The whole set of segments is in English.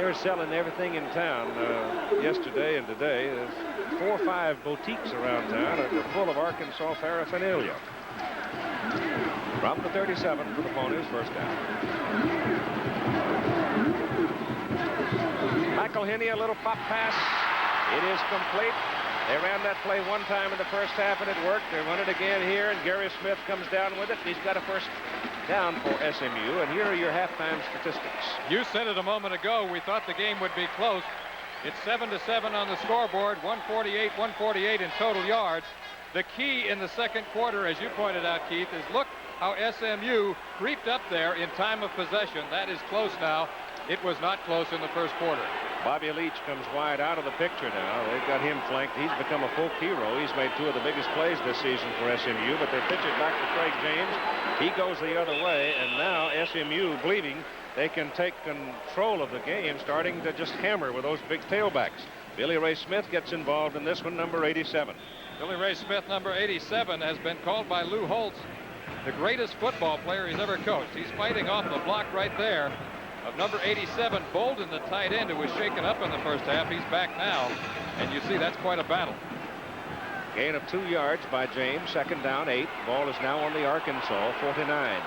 They're selling everything in town yesterday and today. There's 4 or 5 boutiques around town that are full of Arkansas paraphernalia. From the 37 for the Ponies, first down. McElhinney, a little pop pass. It is complete. They ran that play one time in the first half, and it worked. They run it again here, and Gary Smith comes down with it. He's got a first down for SMU, and here are your halftime statistics. You said it a moment ago. We thought the game would be close. It's 7-7 on the scoreboard, 148 in total yards. The key in the second quarter, as you pointed out, Keith, is look how SMU creeped up there in time of possession. That is close now. It was not close in the first quarter. Bobby Leach comes wide out of the picture now. They've got him flanked. He's become a folk hero. He's made 2 of the biggest plays this season for SMU, but they pitch it back to Craig James. He goes the other way, and now SMU believing they can take control of the game, starting to just hammer with those big tailbacks. Billy Ray Smith gets involved in this one, number 87. Billy Ray Smith, number 87, has been called by Lou Holtz the greatest football player he's ever coached. He's fighting off the block right there of number 87, Bolden, the tight end, who was shaken up in the first half. He's back now, and you see that's quite a battle. Gain of 2 yards by James. Second down, 8. Ball is now on the Arkansas 49.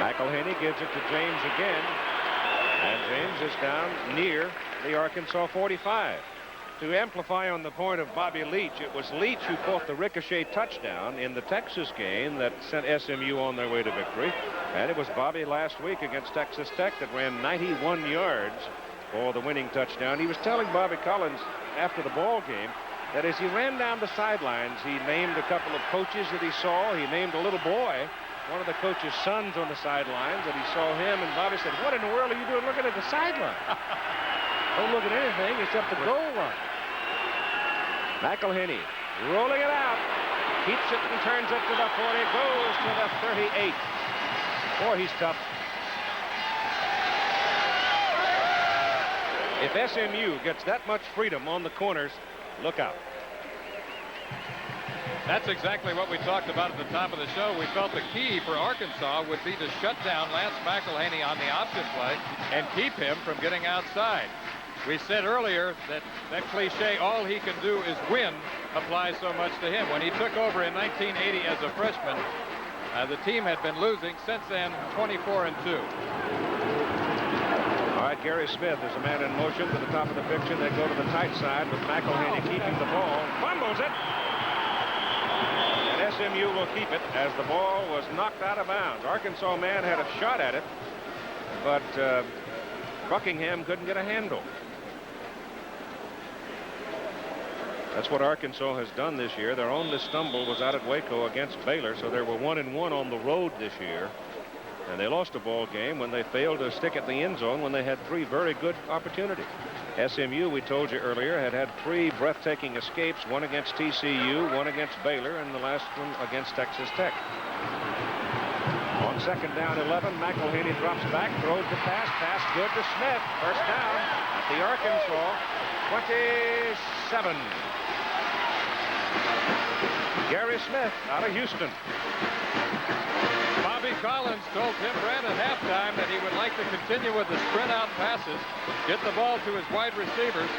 McElhinney gives it to James again, and James is down near the Arkansas 45. To amplify on the point of Bobby Leach, it was Leach who caught the ricochet touchdown in the Texas game that sent SMU on their way to victory. And it was Bobby last week against Texas Tech that ran 91 yards for the winning touchdown. He was telling Bobby Collins after the ball game that as he ran down the sidelines, he named a couple of coaches that he saw. He named a little boy, one of the coach's sons on the sidelines, that he saw him. And Bobby said, "What in the world are you doing looking at the sideline? Don't look at anything except the goal line." McElhinney rolling it out, keeps it and turns it to the 40, goes to the 38. Boy, he's tough. If SMU gets that much freedom on the corners, look out. That's exactly what we talked about at the top of the show. We felt the key for Arkansas would be to shut down Lance McElhinney on the option play and keep him from getting outside. We said earlier that cliche, all he can do is win, applies so much to him. When he took over in 1980 as a freshman, the team had been losing. Since then, 24-2. All right, Gary Smith is a man in motion to the top of the picture. They go to the tight side with McElhinney keeping the ball. Fumbles it. And SMU will keep it as the ball was knocked out of bounds. Arkansas man had a shot at it, but Buckingham couldn't get a handle. That's what Arkansas has done this year. Their only stumble was out at Waco against Baylor, so they were 1-1 on the road this year. And they lost a ball game when they failed to stick at the end zone when they had 3 very good opportunities. SMU, we told you earlier, had 3 breathtaking escapes, one against TCU, one against Baylor, and the last one against Texas Tech. On second down 11, McElhinney drops back, throws the pass good to Smith. First down at the Arkansas 27. Gary Smith out of Houston. Bobby Collins told Tim Brand at halftime that he would like to continue with the sprint out passes, get the ball to his wide receivers.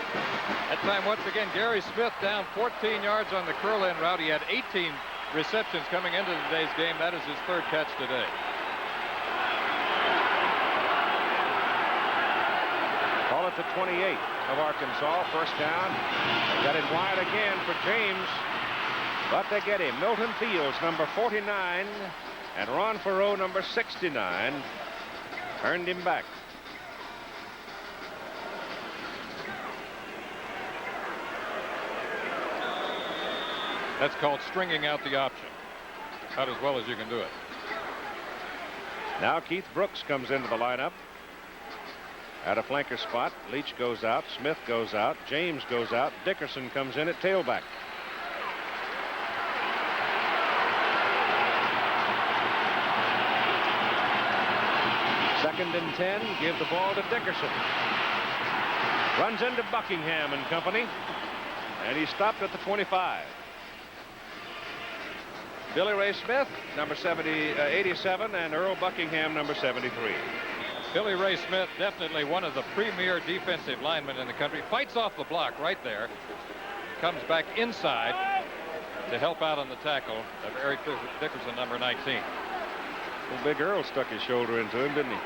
That time, once again, Gary Smith down 14 yards on the curl-in route. He had 18 receptions coming into today's game. That is his 3rd catch today. Call it the 28 of Arkansas. First down. They got it wide again for James, but they get him. Milton Fields, number 49, and Ron Farreau, number 69, turned him back. That's called stringing out the option. About as well as you can do it. Now Keith Brooks comes into the lineup at a flanker spot. Leach goes out. Smith goes out. James goes out. Dickerson comes in at tailback. Second and 10. Give the ball to Dickerson. Runs into Buckingham and company. And he stopped at the 25. Billy Ray Smith, number 87, and Earl Buckingham, number 73. Billy Ray Smith, definitely one of the premier defensive linemen in the country. Fights off the block right there. Comes back inside to help out on the tackle of Eric Dickerson, number 19. Well, Big Earl stuck his shoulder into him, didn't he?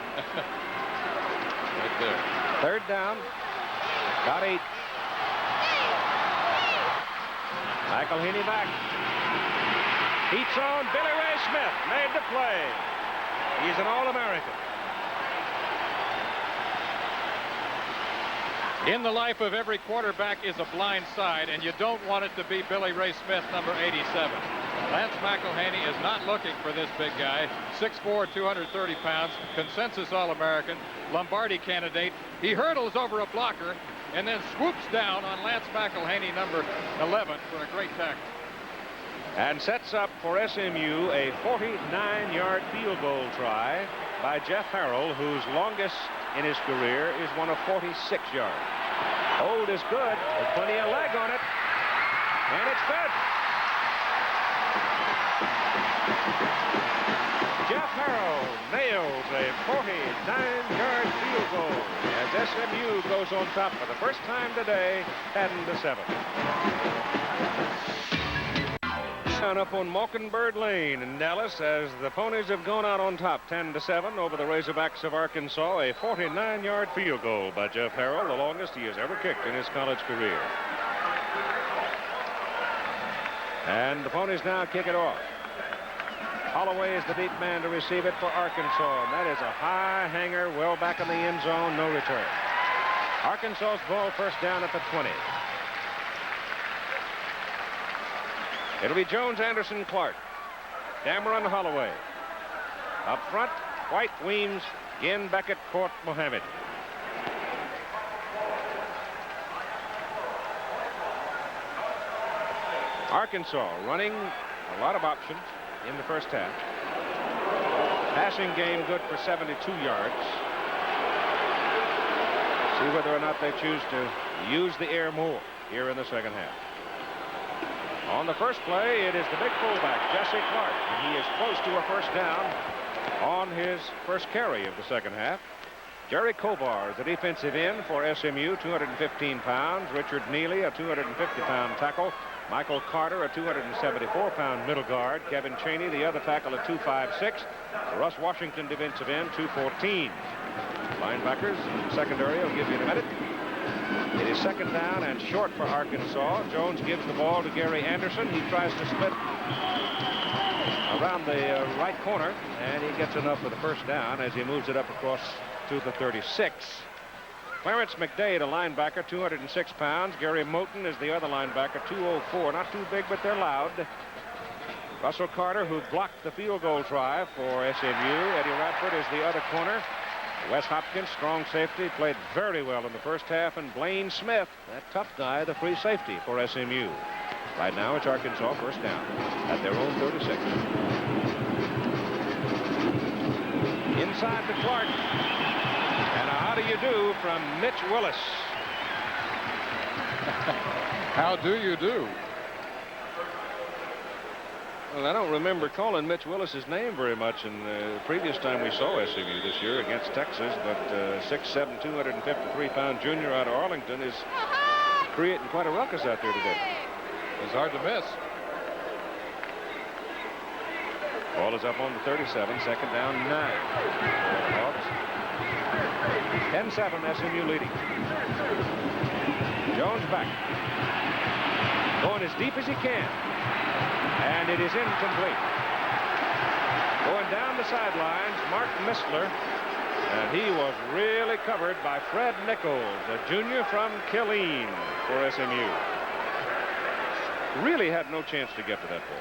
Right there. Third down. Got 8. Michael Heaney back. Heats on. Billy Ray Smith made the play. He's an All-American. In the life of every quarterback is a blind side, and you don't want it to be Billy Ray Smith, number 87. Lance McElhaney is not looking for this big guy. 6'4", 230 pounds, consensus All-American, Lombardi candidate. He hurdles over a blocker and then swoops down on Lance McElhaney, number 11, for a great tackle. And sets up for SMU a 49-yard field goal try by Jeff Harrell, whose longest in his career is one of 46 yards. Hold is good. There's plenty of leg on it. And it's fed. Jeff Harrell nails a 49-yard field goal as SMU goes on top for the first time today, 10-7. Up on Mockingbird Lane in Dallas as the Ponies have gone out on top 10-7 over the Razorbacks of Arkansas. A 49-yard field goal by Jeff Harrell, the longest he has ever kicked in his college career. And the Ponies now kick it off. Holloway is the deep man to receive it for Arkansas, and that is a high hanger well back in the end zone, no return. Arkansas's ball first down at the 20. It'll be Jones, Anderson, Clark, Dameron, Holloway. Up front, White, Weems, Ginn, Beckett, Court, Mohammed. Arkansas running a lot of options in the first half. Passing game good for 72 yards. See whether or not they choose to use the air more here in the second half. On the first play, it is the big fullback, Jesse Clark. He is close to a first down on his first carry of the second half. Jerry Kobar is the defensive end for SMU, 215 pounds. Richard Neely, a 250-pound tackle. Michael Carter, a 274-pound middle guard. Kevin Chaney, the other tackle, at 256. Russ Washington, defensive end, 214. Linebackers, secondary, I'll give you in a minute. It is second down and short for Arkansas. Jones gives the ball to Gary Anderson. He tries to split around the right corner, and he gets enough for the first down as he moves it up across to the 36. Clarence McDade, a linebacker, 206 pounds. Gary Moten is the other linebacker, 204. Not too big, but they're loud. Russell Carter, who blocked the field goal try for SMU. Eddie Radford is the other corner. Wes Hopkins, strong safety, played very well in the first half. And Blaine Smith, that tough guy, the free safety for SMU. Right now, it's Arkansas first down at their own 36. Inside to Clark. And a how do you do from Mitch Willis. How do you do? Well, I don't remember calling Mitch Willis's name very much in the previous time we saw SMU this year against Texas, but 6'7", 253-pound junior out of Arlington is creating quite a ruckus out there today. It's hard to miss. Ball is up on the 37, second down, 9. 10-7, SMU leading. Jones back. Going as deep as he can. And it is incomplete. Going down the sidelines, Mark Mistler. And he was really covered by Fred Nichols, a junior from Killeen for SMU. Really had no chance to get to that ball.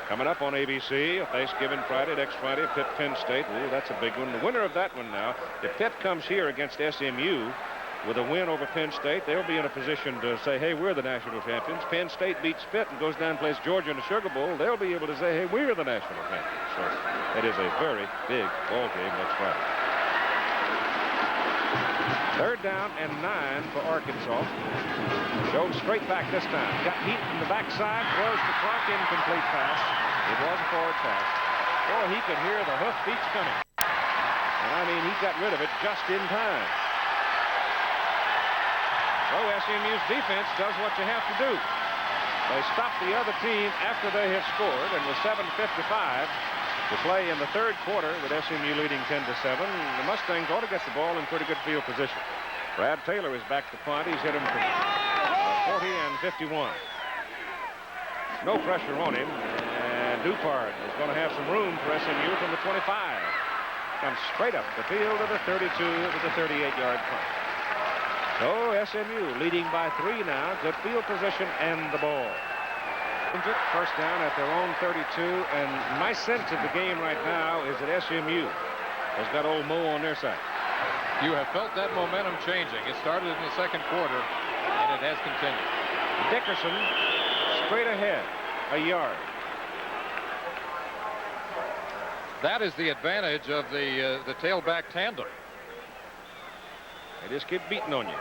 Coming up on ABC, Thanksgiving Friday, next Friday, Pitt, Penn State. Ooh, that's a big one. The winner of that one now, if Pitt comes here against SMU with a win over Penn State, they'll be in a position to say, hey, we're the national champions. Penn State beats Pitt and goes down and plays Georgia in the Sugar Bowl. They'll be able to say, hey, we're the national champions. So it is a very big ball game next Friday. Third down and 9 for Arkansas. Jones straight back this time. Got heat from the backside. Throws the clock, incomplete pass. It was a forward pass. Boy, he could hear the hoofbeats coming. And I mean, he got rid of it just in time. So SMU's defense does what you have to do. They stopped the other team after they had scored, and with 7:55 to play in the third quarter, with SMU leading 10-7, the Mustangs ought to get the ball in pretty good field position. Brad Taylor is back to punt. He's hit him from 40 and 51. No pressure on him, and Dupart is going to have some room for SMU from the 25. Comes straight up the field to the 32 to the 38-yard punt. So SMU leading by 3 now. Good field position and the ball. First down at their own 32, and my sense of the game right now is that SMU has got old Mo on their side. You have felt that momentum changing. It started in the second quarter, and it has continued. Dickerson straight ahead, a yard. That is the advantage of the tailback tandem. They just keep beating on you.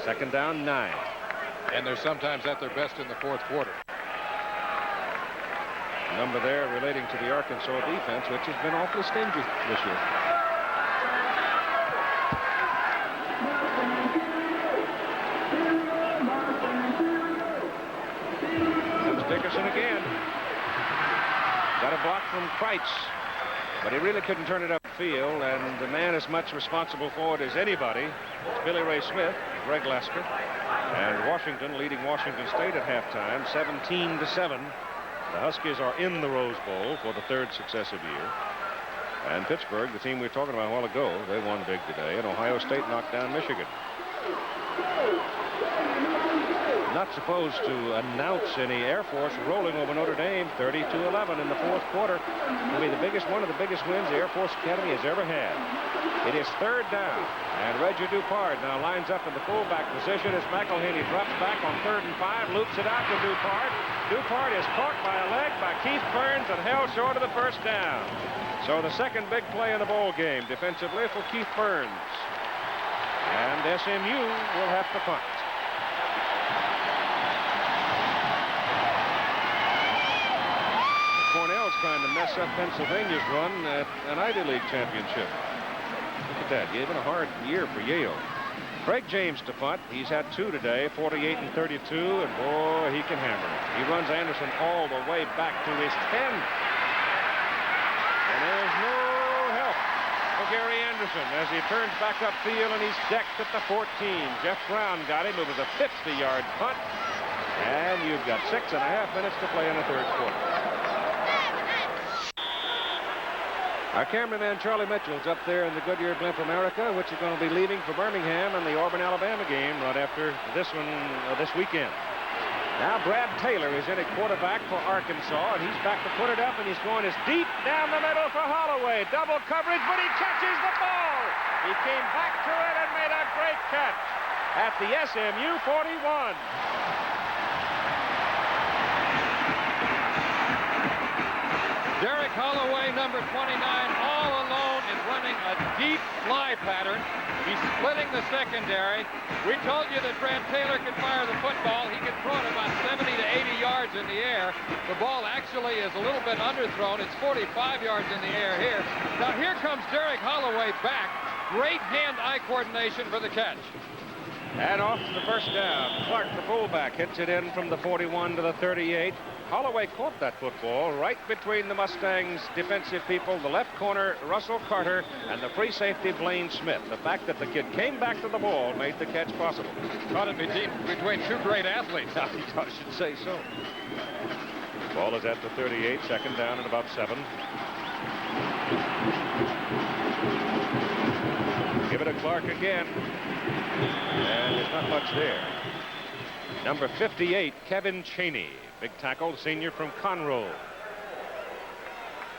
Second down, 9. And they're sometimes at their best in the fourth quarter. Number there relating to the Arkansas defense, which has been awfully stingy this year. Comes Dickerson again. Got a block from Kreitz, but he really couldn't turn it upfield, and the man as much responsible for it as anybody is Billy Ray Smith, Greg Lasker, and Washington leading Washington State at halftime, 17-7. The Huskies are in the Rose Bowl for the 3rd successive year. And Pittsburgh, the team we were talking about a while ago, they won big today, and Ohio State knocked down Michigan. Not supposed to announce any Air Force rolling over Notre Dame, 32-11 in the fourth quarter. It'll be one of the biggest wins the Air Force Academy has ever had. It is 3rd down, and Reggie Dupart now lines up in the fullback position as McElhaney drops back on 3rd and 5, loops it out to Dupart. Dupart is caught by a leg by Keith Burns and held short of the first down. So the second big play in the ball game defensively for Keith Burns. And SMU will have to punt. Cornell's trying to mess up Pennsylvania's run at an Ivy League championship. Look at that. Gave it a hard year for Yale. Craig James to punt. He's had 2 today, 48 and 32, and boy, he can hammer it. He runs Anderson all the way back to his 10. And there's no help for Gary Anderson as he turns back upfield, and he's decked at the 14. Jeff Brown got him. It was a 50-yard punt. And you've got 6.5 minutes to play in the third quarter. Our cameraman Charlie Mitchell's up there in the Goodyear Blimp America, which is going to be leaving for Birmingham and the Auburn, Alabama game right after this one this weekend. Now Brad Taylor is in at quarterback for Arkansas, and he's back to put it up, and he's going as deep down the middle for Holloway. Double coverage, but he catches the ball. He came back to it and made a great catch at the SMU 41. Derek Holloway, number 29, all alone, is running a deep fly pattern. He's splitting the secondary. We told you that Brad Taylor could fire the football. He can throw it about 70 to 80 yards in the air. The ball actually is a little bit underthrown. It's 45 yards in the air here. Now here comes Derek Holloway back. Great hand-eye coordination for the catch. And off to the first down. Clark, the fullback, hits it in from the 41 to the 38. Holloway caught that football right between the Mustangs' defensive people, the left corner, Russell Carter, and the free safety, Blaine Smith. The fact that the kid came back to the ball made the catch possible. Caught it between 2 great athletes. I should say so. Ball is at the 38, second down and about 7. Give it to Clark again. And there's not much there. Number 58, Kevin Chaney. Big tackle, senior from Conroe.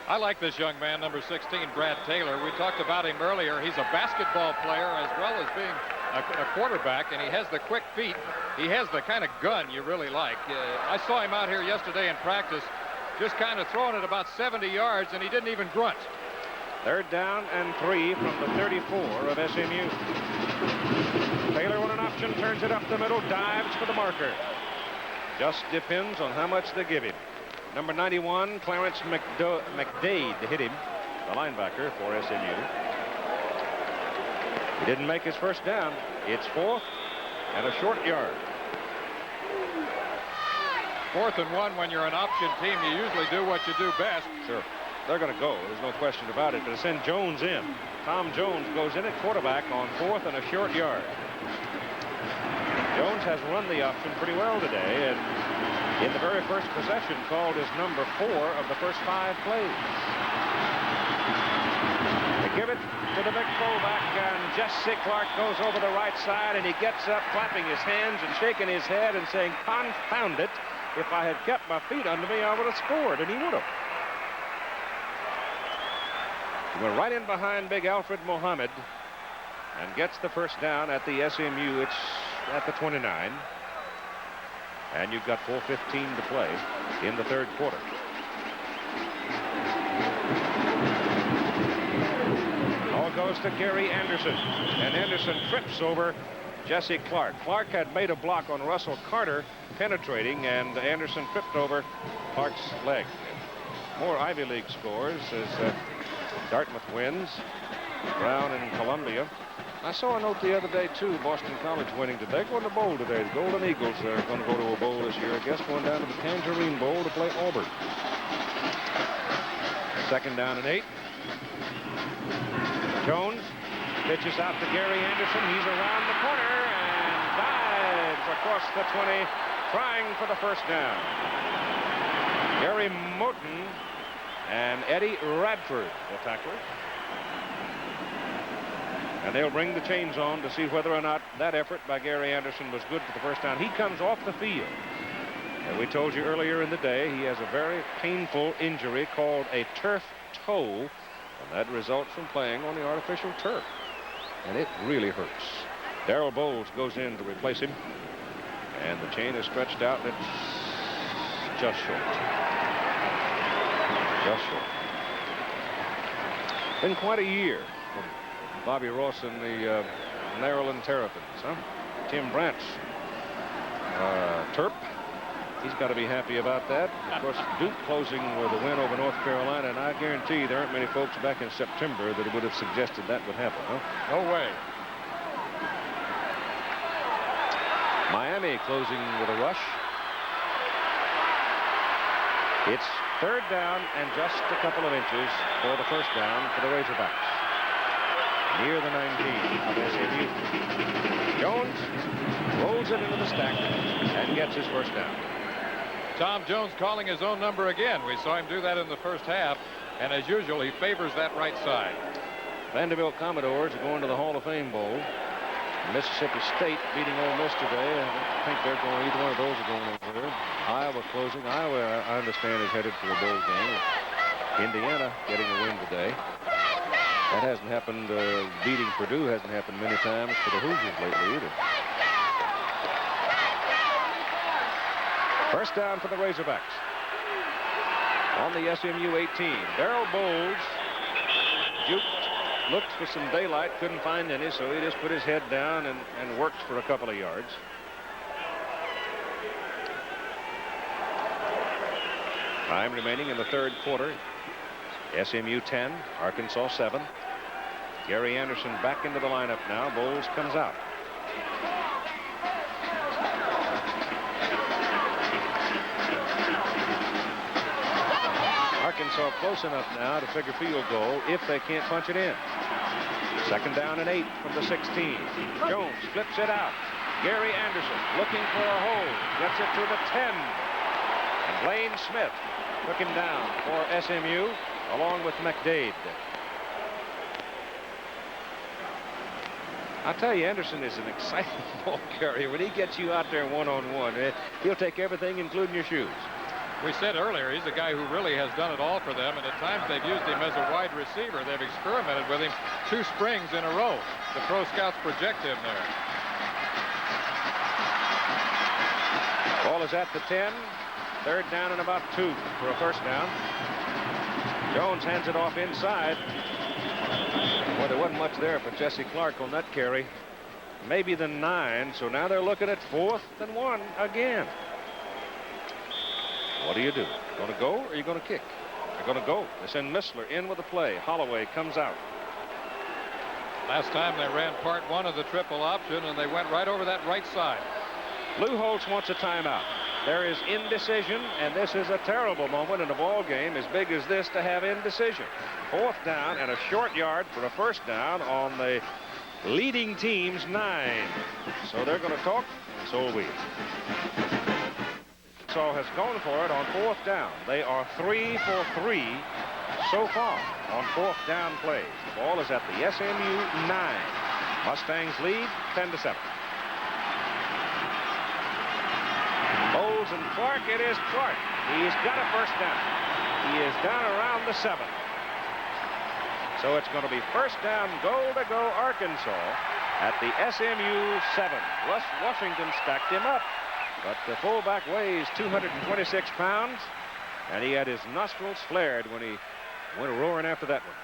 I like this young man, number 16, Brad Taylor. We talked about him earlier. He's a basketball player as well as being a quarterback, and he has the quick feet. He has the kind of gun you really like. I saw him out here yesterday in practice, just kind of throwing it about 70 yards, and he didn't even grunt. Third down and 3 from the 34 of SMU. Taylor on an option, turns it up the middle, dives for the marker. Just depends on how much they give him. Number 91, Clarence McDade hit him, the linebacker for SMU. He didn't make his first down. It's 4th and a short yard. 4th and 1 when you're an option team, you usually do what you do best. Sure. They're going to go. There's no question about it. But to send Jones in. Tom Jones goes in at quarterback on 4th and a short yard. Jones has run the option pretty well today, and in the very first possession called his number 4 of the first 5 plays. They give it to the big fullback, and Jesse Clark goes over the right side, and he gets up clapping his hands and shaking his head and saying, "Confound it. If I had kept my feet under me, I would have scored," and he would have. He went right in behind big Alfred Mohammed and gets the first down at the SMU. It's at the 29. And you've got 4:15 to play in the third quarter. All goes to Gary Anderson. And Anderson trips over Jesse Clark. Clark had made a block on Russell Carter penetrating, and Anderson tripped over Clark's leg. More Ivy League scores as Dartmouth wins. Brown and Columbia. I saw a note the other day, too. Boston College winning today. Going to bowl today. The Golden Eagles are going to go to a bowl this year, I guess, going down to the Tangerine Bowl to play Auburn. 2nd down and 8. Jones pitches out to Gary Anderson. He's around the corner and dives across the 20, trying for the first down. Gary Moten and Eddie Radford, the tacklers. And they'll bring the chains on to see whether or not that effort by Gary Anderson was good for the first down. He comes off the field. And we told you earlier in the day he has a very painful injury called a turf toe. And that results from playing on the artificial turf. And it really hurts. Darrell Bowles goes in to replace him. And the chain is stretched out, and it's just short. Just short. Been quite a year for Bobby Ross and the Maryland Terrapins, huh? Tim Brant's Terp. He's got to be happy about that. Of course, Duke closing with a win over North Carolina, and I guarantee there aren't many folks back in September that would have suggested that would happen, huh? No way. Miami closing with a rush. It's 3rd down and just a couple of inches for the first down for the Razorbacks. Near the 19 of SMU. Jones rolls it into the stack and gets his first down. Tom Jones calling his own number again. We saw him do that in the first half, and as usual, he favors that right side. Vanderbilt Commodores are going to the Hall of Fame Bowl. Mississippi State beating Ole Miss today. I don't think they're going. Either one of those are going over there. Iowa closing. Iowa, I understand, is headed for a bowl game. Indiana getting a win today. That hasn't happened. Beating Purdue hasn't happened many times for the Hoosiers lately either. First down for the Razorbacks. On the SMU 18. Darrell Bowles juked, looked for some daylight, couldn't find any, so he just put his head down and worked for a couple of yards. Time remaining in the third quarter. SMU 10, Arkansas 7. Gary Anderson back into the lineup now. Bowles comes out. Arkansas close enough now to figure field goal if they can't punch it in. 2nd down and 8 from the 16. Jones flips it out. Gary Anderson looking for a hole. Gets it to the 10. And Blaine Smith took him down for SMU along with McDade. I'll tell you, Anderson is an exciting ball carrier. When he gets you out there one-on-one, he'll take everything, including your shoes. We said earlier, he's a guy who really has done it all for them, and at times they've used him as a wide receiver. They've experimented with him 2 springs in a row. The pro scouts project him there. Ball is at the 10. 3rd down and about 2 for a first down. Jones hands it off inside. Well, there wasn't much there for Jesse Clark on that carry. Maybe the 9, so now they're looking at 4th and 1 again. What do you do? Going to go or are you going to kick? They're going to go. They send Missler in with the play. Holloway comes out. Last time they ran part one of the triple option, and they went right over that right side. Lou Holtz wants a timeout. There is indecision, and this is a terrible moment in a ball game as big as this to have indecision. 4th down and a short yard for a first down on the leading team's 9. So they're going to talk, and so will we. So has gone for it on 4th down. They are 3 for 3 so far on 4th down plays. The ball is at the SMU 9. Mustangs lead 10-7. Bowles and Clark. It is Clark. He's got a first down. He is down around the 7. So it's going to be first down, goal to go Arkansas at the SMU 7. Russ Washington stacked him up, but the fullback weighs 226 pounds, and he had his nostrils flared when he went roaring after that one.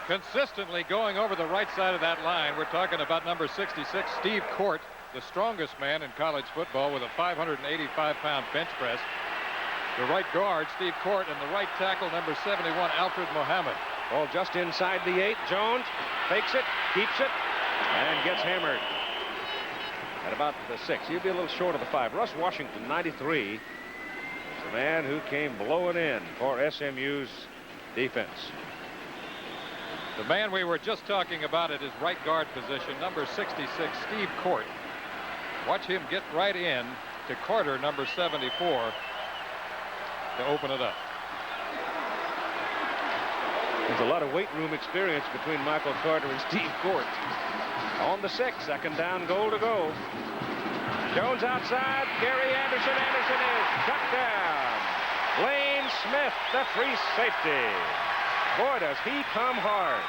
Consistently going over the right side of that line. We're talking about number 66, Steve Court, the strongest man in college football with a 585-pound bench press. The right guard, Steve Court, and the right tackle, number 71, Alfred Mohammed. Ball just inside the 8. Jones fakes it, keeps it, and gets hammered at about the 6. He'll be a little short of the 5. Russ Washington, 93, is the man who came blowing in for SMU's defense. The man we were just talking about at his right guard position, number 66, Steve Court. Watch him get right in to Carter, number 74, to open it up. There's a lot of weight room experience between Michael Carter and Steve Court. On the 6, second down, goal to go. Jones outside. Gary Anderson. Anderson is shut down. Blaine Smith, the free safety. Boy, does he come hard.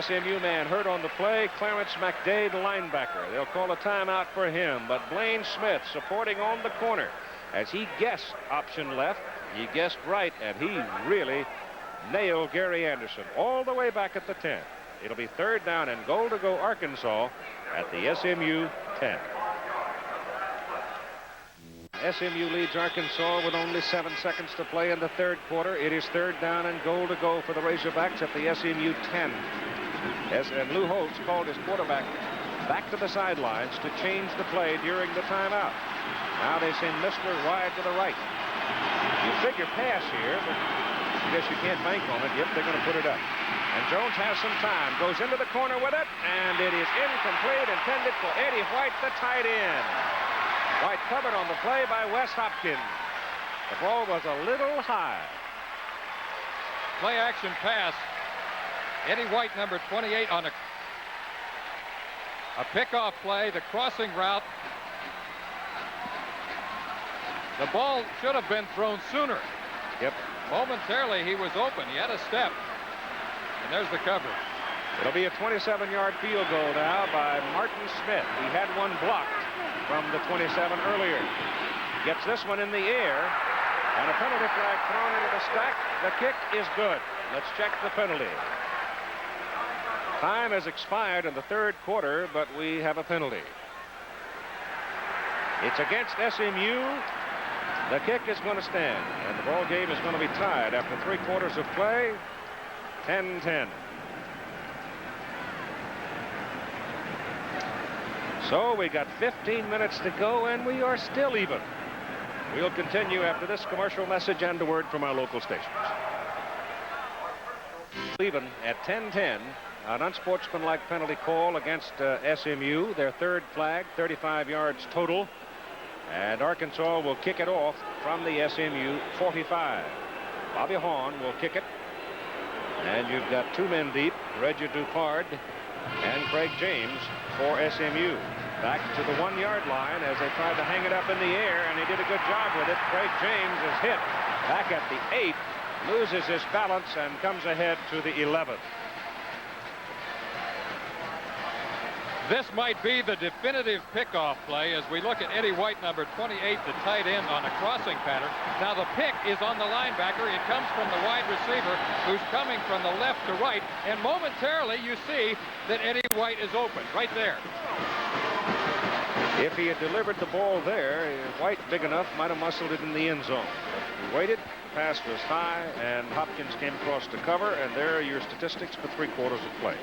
SMU man hurt on the play. Clarence McDade, linebacker. They'll call a timeout for him, but Blaine Smith supporting on the corner. As he guessed option left, he guessed right, and he really nailed Gary Anderson all the way back at the 10. It'll be third down and goal to go Arkansas at the SMU 10. SMU leads Arkansas with only 7 seconds to play in the third quarter. It is third down and goal to go for the Razorbacks at the SMU 10. And Lou Holtz called his quarterback back to the sidelines to change the play during the timeout. Now they send Missler wide to the right. You figure pass here, but I guess you can't bank on it. Yep, they're going to put it up. And Jones has some time. Goes into the corner with it, and it is incomplete, intended for Eddie White, the tight end. White covered on the play by Wes Hopkins. The ball was a little high. Play action pass. Eddie White, number 28, on a pickoff play, the crossing route. The ball should have been thrown sooner. Yep. Momentarily, he was open. He had a step. And there's the cover. It'll be a 27-yard field goal now by Martin Smith. He had one blocked from the 27 earlier. Gets this one in the air, and a penalty flag thrown into the stack. The kick is good. Let's check the penalty. Time has expired in the third quarter, but we have a penalty. It's against SMU. The kick is going to stand, and the ball game is going to be tied after 3 quarters of play. 10-10. So we got 15 minutes to go, and we are still even. We'll continue after this commercial message and a word from our local stations. Even at 10-10, an unsportsmanlike penalty call against SMU. Their third flag, 35 yards total. And Arkansas will kick it off from the SMU 45. Bobby Horn will kick it. And you've got 2 men deep, Reggie Dupard and Craig James for SMU. Back to the 1-yard line as they tried to hang it up in the air, and he did a good job with it. Craig James is hit back at the 8, loses his balance, and comes ahead to the 11th. This might be the definitive pickoff play as we look at Eddie White, number 28, the tight end, on a crossing pattern. Now the pick is on the linebacker. It comes from the wide receiver who's coming from the left to right. And momentarily you see that Eddie White is open right there. If he had delivered the ball there, White, big enough, might have muscled it in the end zone. But he waited, the pass was high, and Hopkins came across to cover, and there are your statistics for 3/4 of play.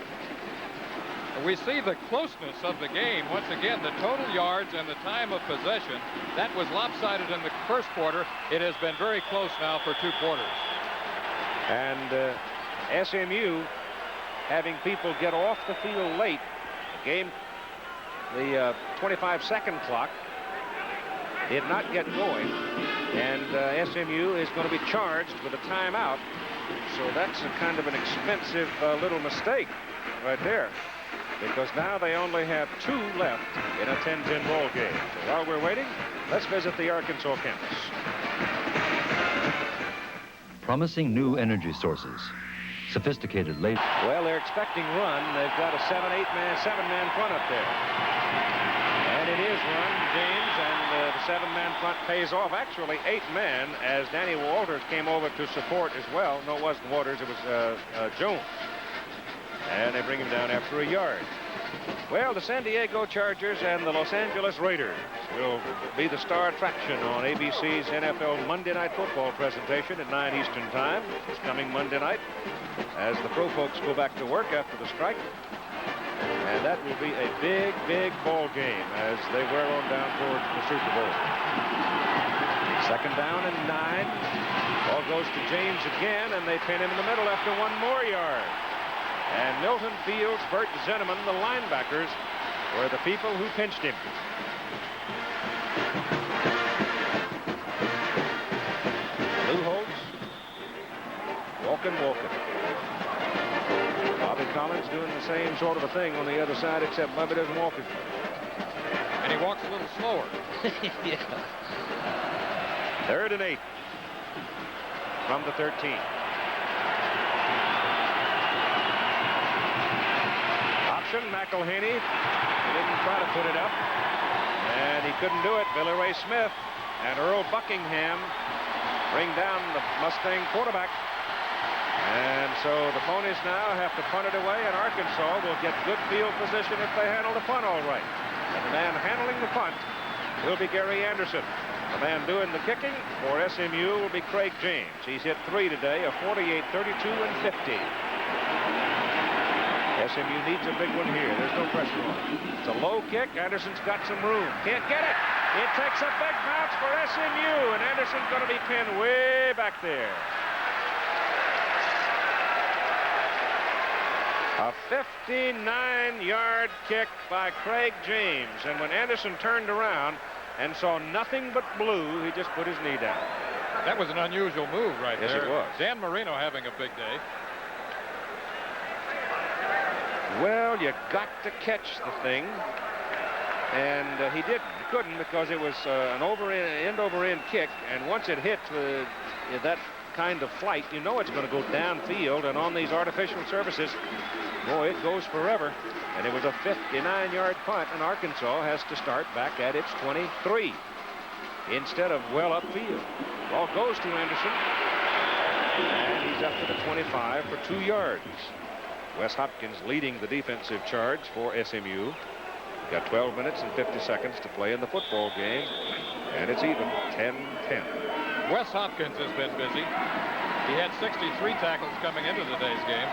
We see the closeness of the game. Once again, the total yards and the time of possession, that was lopsided in the first quarter. It has been very close now for 2 quarters. And SMU having people get off the field late. The 25-second clock did not get going, and SMU is going to be charged with a timeout. So that's a kind of an expensive little mistake right there, because now they only have 2 left in a 10-10 ball game. So while we're waiting, let's visit the Arkansas campus. Promising new energy sources. Sophisticated late. Well, they're expecting run. They've got a 7-man front up there. And it is run, James, and the 7-man front pays off. Actually, 8 men, as Danny Walters came over to support as well. No, it wasn't Walters, it was Jones. And they bring him down after a yard. Well, the San Diego Chargers and the Los Angeles Raiders will be the star attraction on ABC's NFL Monday Night Football presentation at 9 Eastern Time. This coming Monday night, as the pro folks go back to work after the strike. And that will be a big, big ball game as they wear on down towards the Super Bowl. 2nd down and 9. Ball goes to James again, and they pin him in the middle after 1 more yard. And Milton Fields, Bert Zenneman, the linebackers, were the people who pinched him. Lou Holtz, walking. Bobby Collins doing the same sort of a thing on the other side, except Bobby doesn't walk it. And he walks a little slower. Yeah. 3rd and 8 from the 13. McElhaney didn't try to put it up, and he couldn't do it. Billy Ray Smith and Earl Buckingham bring down the Mustang quarterback, and so the Ponies now have to punt it away, and Arkansas will get good field position if they handle the punt all right. And the man handling the punt will be Gary Anderson. The man doing the kicking for SMU will be Craig James. He's hit 3 today, a 48, 32, and 50. SMU needs a big one here. There's no pressure on it. It's a low kick. Anderson's got some room. Can't get it. It takes a big bounce for SMU, and Anderson's going to be pinned way back there. A 59-yard kick by Craig James, and when Anderson turned around and saw nothing but blue, he just put his knee down. That was an unusual move right there. Yes, it was. Dan Marino having a big day. Well, you got to catch the thing, and he didn't. He couldn't, because it was an end-over-end kick, and once it hits that kind of flight, you know it's going to go downfield, and on these artificial surfaces, boy, it goes forever. And it was a 59-yard punt, and Arkansas has to start back at its 23 instead of well upfield. Ball goes to Anderson, and he's up to the 25 for 2 yards. Wes Hopkins leading the defensive charge for SMU. Got 12 minutes and 50 seconds to play in the football game, and it's even 10-10. Wes Hopkins has been busy. He had 63 tackles coming into today's game.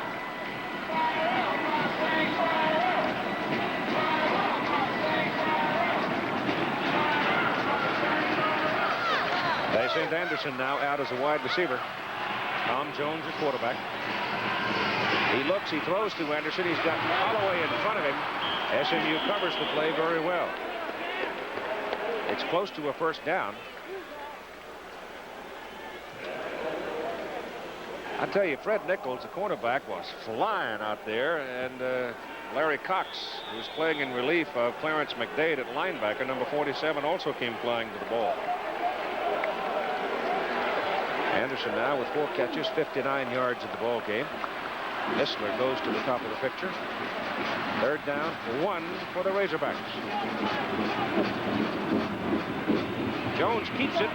They send Anderson now out as a wide receiver. Tom Jones, the quarterback. He looks, he throws to Anderson. He's got Holloway in front of him. SMU covers the play very well. It's close to a 1st down. I tell you, Fred Nichols, the cornerback, was flying out there, and Larry Cox, who's playing in relief of Clarence McDade at linebacker, number 47, also came flying to the ball. Anderson now with 4 catches, 59 yards in the ball game. Missler goes to the top of the picture. 3rd down, 1 for the Razorbacks. Jones keeps it.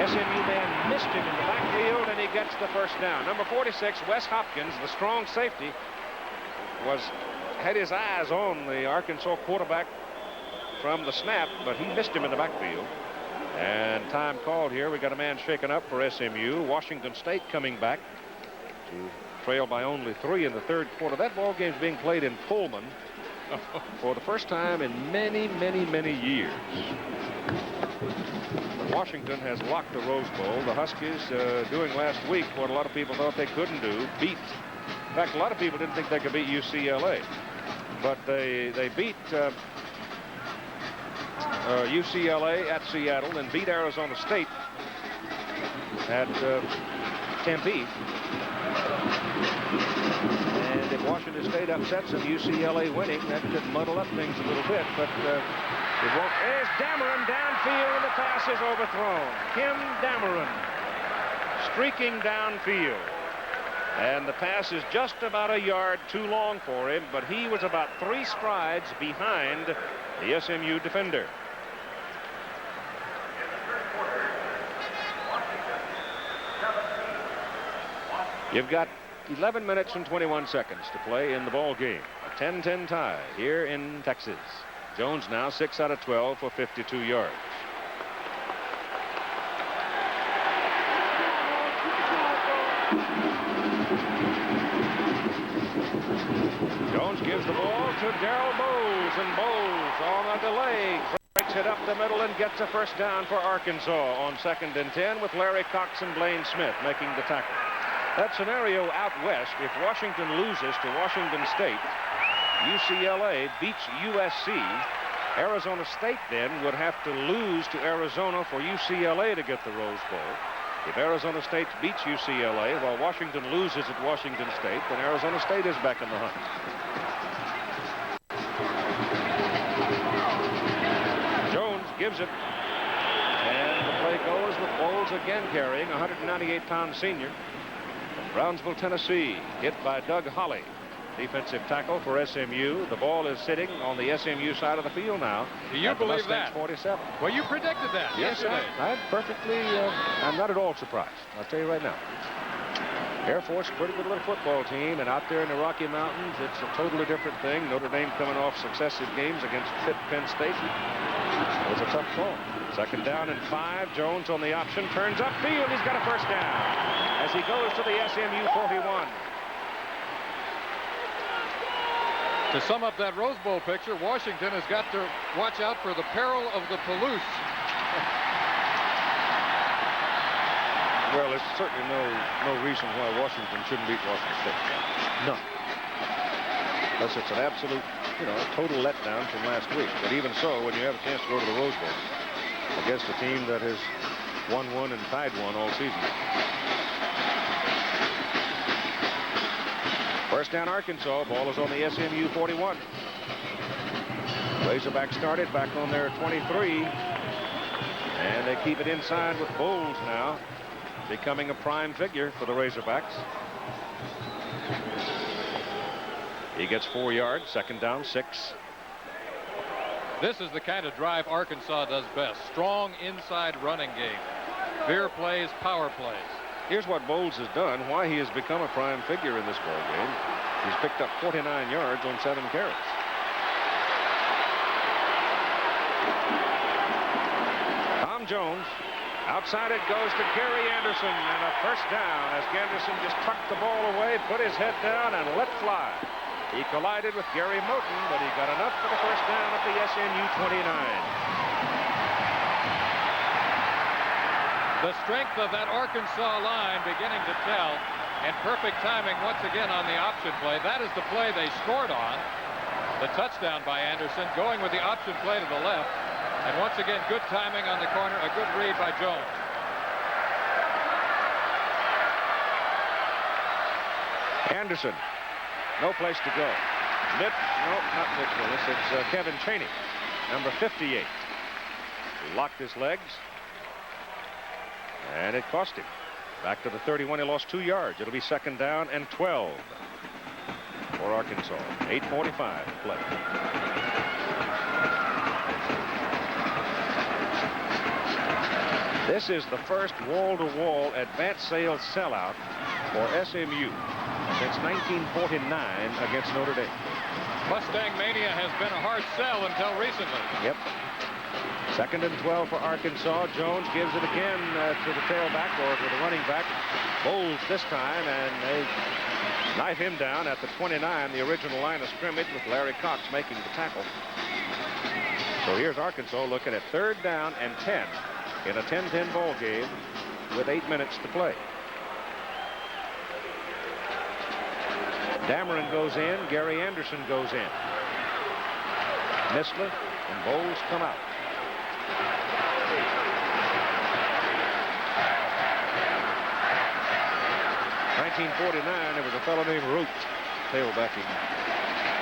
SMU man missed him in the backfield, and he gets the 1st down. Number 46, Wes Hopkins, the strong safety, had his eyes on the Arkansas quarterback, from the snap, but he missed him in the backfield. And time called here. We got a man shaken up for SMU. Washington State coming back to trail by only 3 in the third quarter. That ball game is being played in Pullman for the first time in many, many, many years. Washington has locked the Rose Bowl. The Huskies doing last week what a lot of people thought they couldn't do, beat. In fact, a lot of people didn't think they could beat UCLA. But they beat UCLA at Seattle and beat Arizona State at Tempe. And if Washington State upsets them, UCLA winning, that could muddle up things a little bit. But it won't. There's Dameron downfield, and the pass is overthrown. Kim Dameron streaking downfield. And the pass is just about a yard too long for him, but he was about 3 strides behind the SMU defender. You've got 11 minutes and 21 seconds to play in the ball game. A 10-10 tie here in Texas. Jones now 6 out of 12 for 52 yards. Jones gives the ball to Darrell Bowles, and Bowles on a delay breaks it up the middle and gets a first down for Arkansas on 2nd and 10 with Larry Cox and Blaine Smith making the tackle. That scenario out west, if Washington loses to Washington State, UCLA beats USC, Arizona State then would have to lose to Arizona for UCLA to get the Rose Bowl. If Arizona State beats UCLA while Washington loses at Washington State, then Arizona State is back in the hunt. Jones gives it, and the play goes with Bowles again carrying, 198-pound senior. Brownsville, Tennessee, hit by Doug Holly, defensive tackle for SMU. The ball is sitting on the SMU side of the field now. Do you believe that? 47. Well, you predicted that yesterday. I'm perfectly, I'm not at all surprised. I'll tell you right now. Air Force, pretty good little football team, and out there in the Rocky Mountains, it's a totally different thing. Notre Dame coming off successive games against Penn State. It was a tough call. 2nd down and 5. Jones on the option, turns upfield. He's got a first down as he goes to the SMU 41. To sum up that Rose Bowl picture, Washington has got to watch out for the peril of the Palouse. Well, there's certainly no reason why Washington shouldn't beat Washington State. None. Unless it's an absolute, total letdown from last week. But even so, when you have a chance to go to the Rose Bowl against a team that has won 1 and tied 1 all season. First down, Arkansas. Ball is on the SMU 41. Razorback started back on their 23. And they keep it inside with Bowles now, becoming a prime figure for the Razorbacks. He gets 4 yards. 2nd down, 6. This is the kind of drive Arkansas does best. Strong inside running game. Veer plays, power plays. Here's what Bowles has done, why he has become a prime figure in this ball game. He's picked up 49 yards on 7 carries. Tom Jones, outside it goes to Gary Anderson, and a first down as Anderson just tucked the ball away, put his head down, and let fly. He collided with Gary Moten, but he got enough for the first down at the SMU 29. The strength of that Arkansas line beginning to tell, and perfect timing once again on the option play. That is the play they scored on. The touchdown by Anderson, going with the option play to the left. And once again, good timing on the corner, a good read by Jones. Anderson, no place to go. No, not Mitch Willis. It's Kevin Chaney, number 58. He locked his legs. And it cost him. Back to the 31. He lost 2 yards. It'll be 2nd down and 12 for Arkansas. 8:45 to play. This is the first wall-to-wall advanced sales sellout for SMU since 1949 against Notre Dame. Mustang Mania has been a hard sell until recently. Yep. 2nd and 12 for Arkansas. Jones gives it again to the tailback or to the running back. Bowles this time, and they knife him down at the 29, the original line of scrimmage, with Larry Cox making the tackle. So here's Arkansas looking at 3rd down and 10 in a 10-10 ball game with 8 minutes to play. Dameron goes in. Gary Anderson goes in. Missler and Bowles come out. In 1949, there was a fellow named Root tailbacking.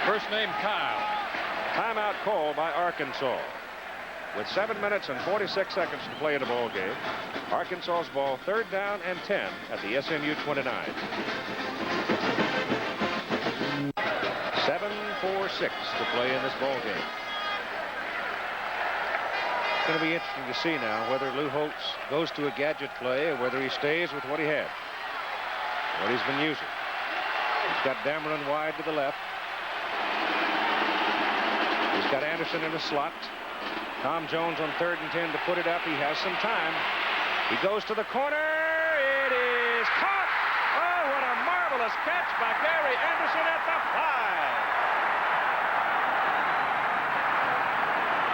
First name Kyle. Timeout call by Arkansas. With 7 minutes and 46 seconds to play in the ball game. Arkansas's ball, 3rd down and 10 at the SMU 29. 7:46 to play in this ball game. It's going to be interesting to see now whether Lou Holtz goes to a gadget play or whether he stays with what he had, what he's been using. He's got Dameron wide to the left. He's got Anderson in the slot. Tom Jones on 3rd and 10 to put it up. He has some time. He goes to the corner. It is caught. Oh, what a marvelous catch by Gary Anderson at the 5.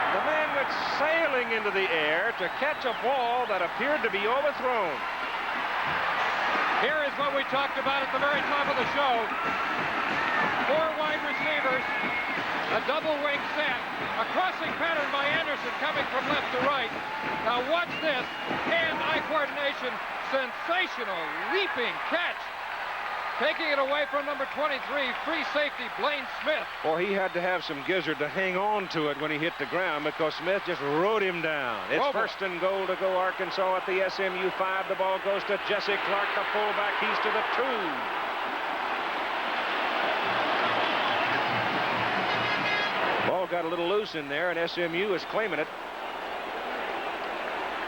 The man went sailing into the air to catch a ball that appeared to be overthrown. Here is what we talked about at the very top of the show. 4 wide receivers, a double wing set, a crossing pattern by Anderson coming from left to right. Now watch this, hand-eye coordination, sensational leaping catch. Taking it away from number 23, free safety Blaine Smith. Boy, he had to have some gizzard to hang on to it when he hit the ground because Smith just rode him down. It's 1st and goal to go Arkansas at the SMU 5. The ball goes to Jesse Clark, the fullback. He's to the 2. Ball got a little loose in there, and SMU is claiming it.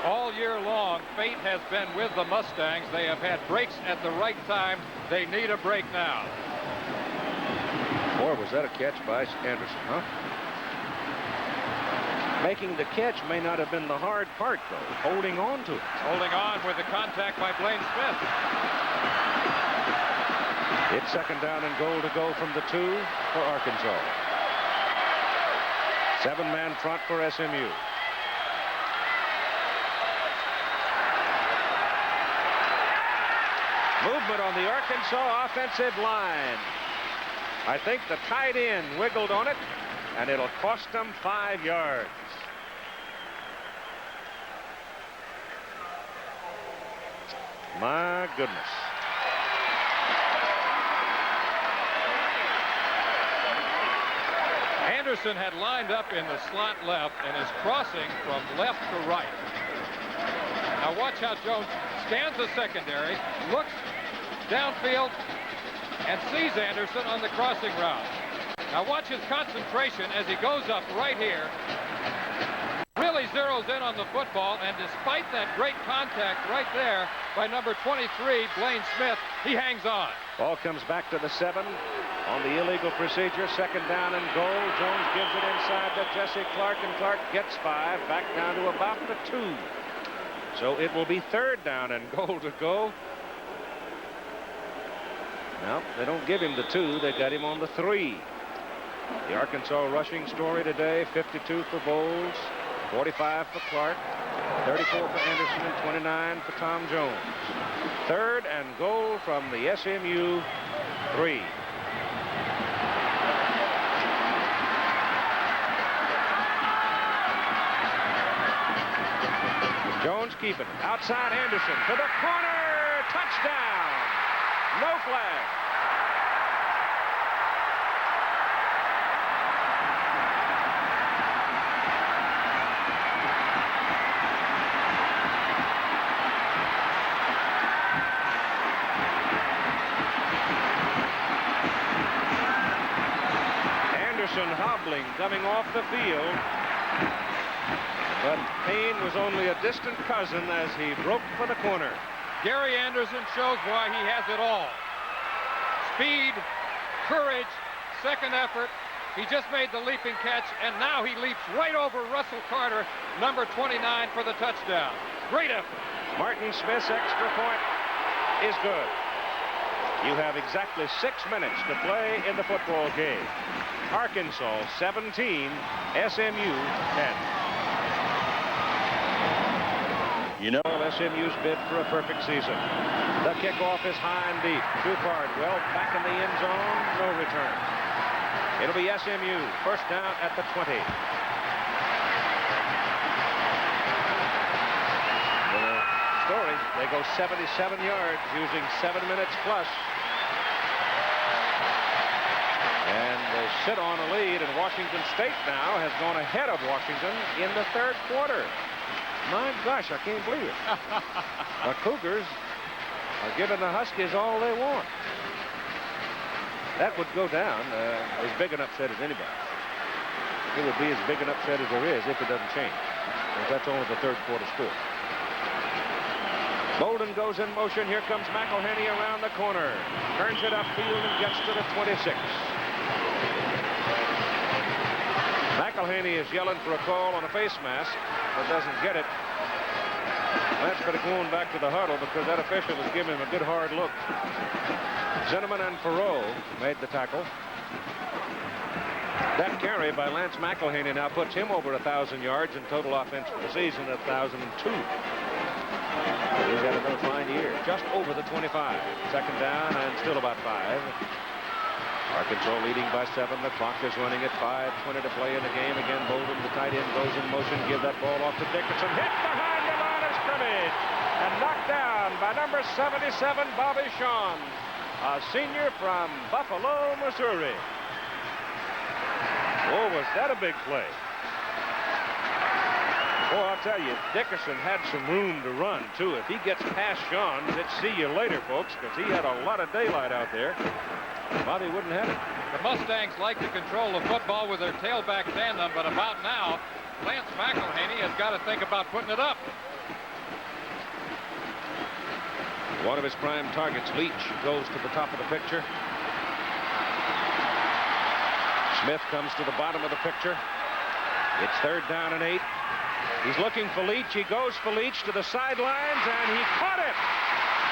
All year long, fate has been with the Mustangs. They have had breaks at the right time. They need a break now. Boy, was that a catch by Anderson, huh? Making the catch may not have been the hard part, though. Holding on to it. Holding on with the contact by Blaine Smith. It's 2nd down and goal to go from the 2 for Arkansas. 7-man front for SMU. Movement on the Arkansas offensive line. I think the tight end wiggled on it, and it'll cost them 5 yards. My goodness. Anderson had lined up in the slot left and is crossing from left to right. Now watch how Jones scans the secondary, looks downfield, and sees Anderson on the crossing route. Now watch his concentration as he goes up right here. Really zeroes in on the football, and despite that great contact right there by number 23, Blaine Smith, he hangs on. Ball comes back to the 7 on the illegal procedure. 2nd down and goal. Jones gives it inside to Jesse Clark, and Clark gets 5, back down to about the 2. So it will be 3rd down and goal to go. No, they don't give him the 2. They got him on the 3. The Arkansas rushing story today, 52 for Bowles, 45 for Clark, 34 for Anderson, and 29 for Tom Jones. 3rd and goal from the SMU 3. Jones keeping it. Outside Anderson to the corner. Touchdown. No flag. Anderson hobbling, coming off the field. But Payne was only a distant cousin as he broke for the corner. Gary Anderson shows why he has it all. Speed, courage, second effort, He just made the leaping catch, and now he leaps right over Russell Carter, number 29, for the touchdown. Great effort. Martin Smith's extra point is good. You have exactly 6 minutes to play in the football game. Arkansas 17, SMU 10. You know SMU's bid for a perfect season. The kickoff is high and deep. Trupard well back in the end zone. No return. It'll be SMU. First down at the 20. The story, they go 77 yards using 7 minutes plus. And they sit on a lead, and Washington State now has gone ahead of Washington in the third quarter. My gosh, I can't believe it. The Cougars are giving the Huskies all they want. That would go down as big an upset as anybody. It would be as big an upset as there is if it doesn't change. Because that's only the third quarter score. Bolden goes in motion. Here comes McElhenney around the corner. Turns it upfield and gets to the 26. McElhenney is yelling for a call on a face mask, but doesn't get it. That's going to go on back to the huddle because that official is giving him a good hard look. Zinnemann and Perot made the tackle. That carry by Lance McElhenney now puts him over 1,000 yards in total offense for the season at 1,002. He's had another fine year, just over the 25. Second down and still about 5. Arkansas leading by 7. The clock is running at 5:20 to play in the game. Again, Bolden, the tight end, goes in motion. Give that ball off to Dickerson. Hit behind the line of scrimmage and knocked down by number 77, Bobby Shawn, a senior from Buffalo, Missouri. Oh, was that a big play? Boy, I'll tell you, Dickerson had some room to run, too. If he gets past Shawn, let's see you later, folks, because he had a lot of daylight out there. Bobby wouldn't have it. The Mustangs like to control the football with their tailback tandem, but about now, Lance McElhenney has got to think about putting it up. One of his prime targets, Leach, goes to the top of the picture. Smith comes to the bottom of the picture. It's third down and 8. He's looking for Leach. He goes for Leach to the sidelines, and he caught it.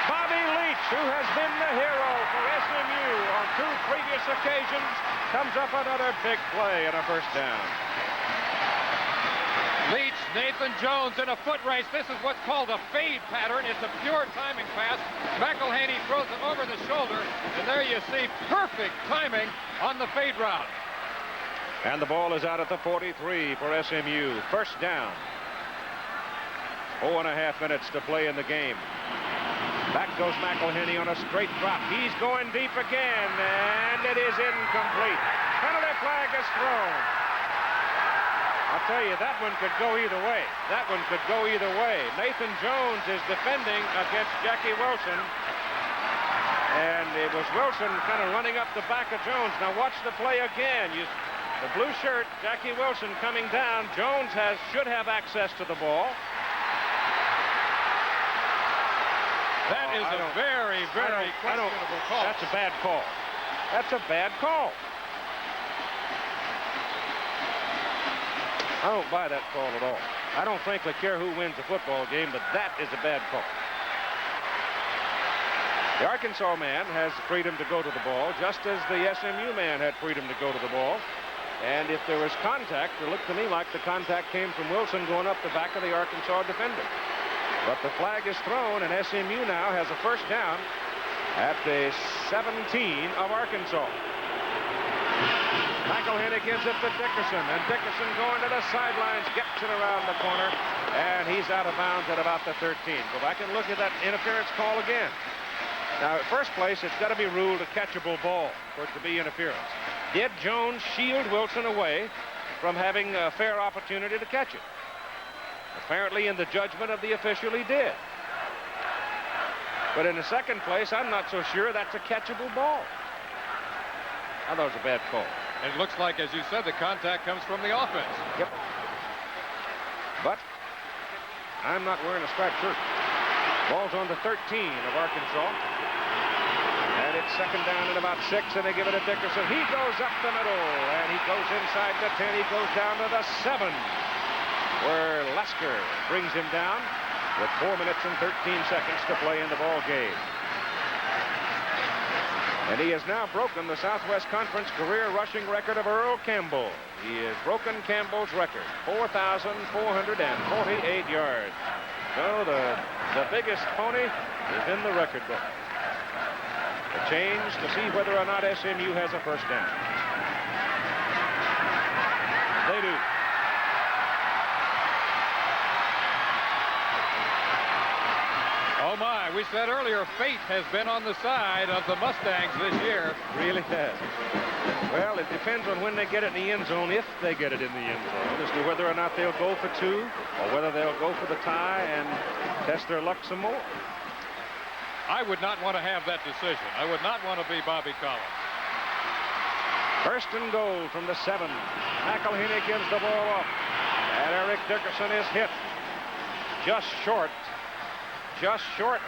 Bobby Leach, who has been the hero for SMU on 2 previous occasions, comes up another big play and a first down. Leach, Nathan Jones in a foot race. This is what's called a fade pattern. It's a pure timing pass. McElhenney throws it over the shoulder, and there you see perfect timing on the fade route. And the ball is out at the 43 for SMU. First down. 4.5 minutes to play in the game. Back goes McElhenney on a straight drop. He's going deep again, and it is incomplete. Penalty flag is thrown. I'll tell you, that one could go either way. That one could go either way. Nathan Jones is defending against Jackie Wilson. And it was Wilson kind of running up the back of Jones. Now watch the play again. The blue shirt, Jackie Wilson coming down. Jones should have access to the ball. That is a very, very questionable call. That's a bad call. That's a bad call. I don't buy that call at all. I don't frankly care who wins the football game, but that is a bad call. The Arkansas man has freedom to go to the ball, just as the SMU man had freedom to go to the ball. And if there was contact, it looked to me like the contact came from Wilson going up the back of the Arkansas defender. But the flag is thrown, and SMU now has a first down at the 17 of Arkansas. McElhenney gives it to Dickerson, and Dickerson going to the sidelines, gets it around the corner, and he's out of bounds at about the 13. Go back and look at that interference call again. Now, at first place, it's got to be ruled a catchable ball for it to be interference. Did Jones shield Wilson away from having a fair opportunity to catch it? Apparently, in the judgment of the official, he did. But in the second place, I'm not so sure that's a catchable ball. I thought it was a bad call. And it looks like, as you said, the contact comes from the offense. Yep. But I'm not wearing a striped shirt. Ball's on the 13 of Arkansas. And it's second down and about 6, and they give it to Dickerson. He goes up the middle, and he goes inside the 10. He goes down to the 7, where Lesker brings him down with 4 minutes and 13 seconds to play in the ball game. And he has now broken the Southwest Conference career rushing record of Earl Campbell. He has broken Campbell's record, 4,448 yards. So the biggest pony is in the record book. A change to see whether or not SMU has a first down. They do. Oh my, we said earlier fate has been on the side of the Mustangs this year. Really has. Well, it depends on when they get it in the end zone, if they get it in the end zone, as to whether or not they'll go for 2 or whether they'll go for the tie and test their luck some more. I would not want to have that decision. I would not want to be Bobby Collins. First and goal from the 7. McElhaney gives the ball up, and Eric Dickerson is hit just short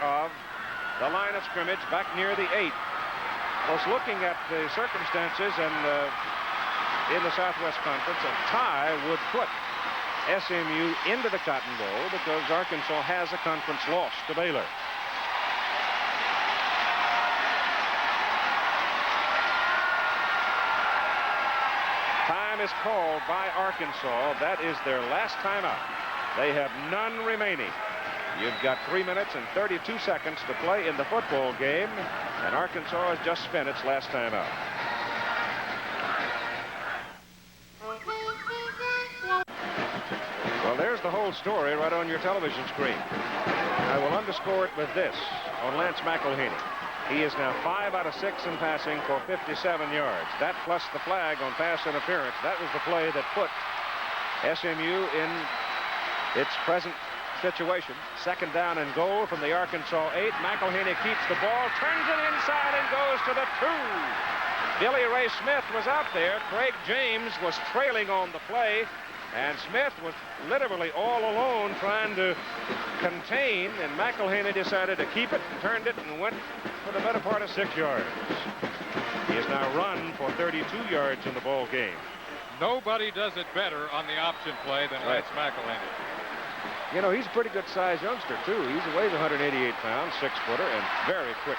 of the line of scrimmage back near the 8. Of course, looking at the circumstances and in the Southwest Conference, a tie would put SMU into the Cotton Bowl because Arkansas has a conference loss to Baylor. Time is called by Arkansas. That is their last timeout. They have none remaining. You've got 3 minutes and 32 seconds to play in the football game, and Arkansas has just spent its last timeout. Well, there's the whole story right on your television screen. I will underscore it with this on Lance McElhaney. He is now 5 out of 6 in passing for 57 yards. That plus the flag on pass interference. That was the play that put SMU in its present situation. Second down and goal from the Arkansas 8. McElhaney keeps the ball, turns it inside, and goes to the 2. Billy Ray Smith was out there. Craig James was trailing on the play, and Smith was literally all alone trying to contain, and McElhaney decided to keep it, turned it, and went for the better part of 6 yards. He has now run for 32 yards in the ball game. Nobody does it better on the option play than Lance McElhaney. You know, he's a pretty good-sized youngster, too. He weighs 188 pounds, 6-footer, and very quick.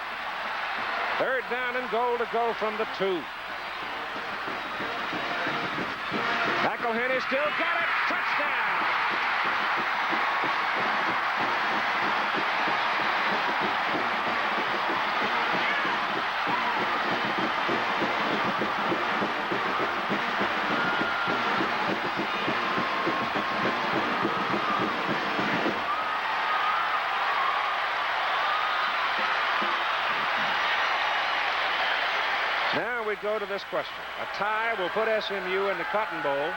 Third down and goal to go from the 2. McElhaney still got it. Touchdown! Now we go to this question. A tie will put SMU in the Cotton Bowl.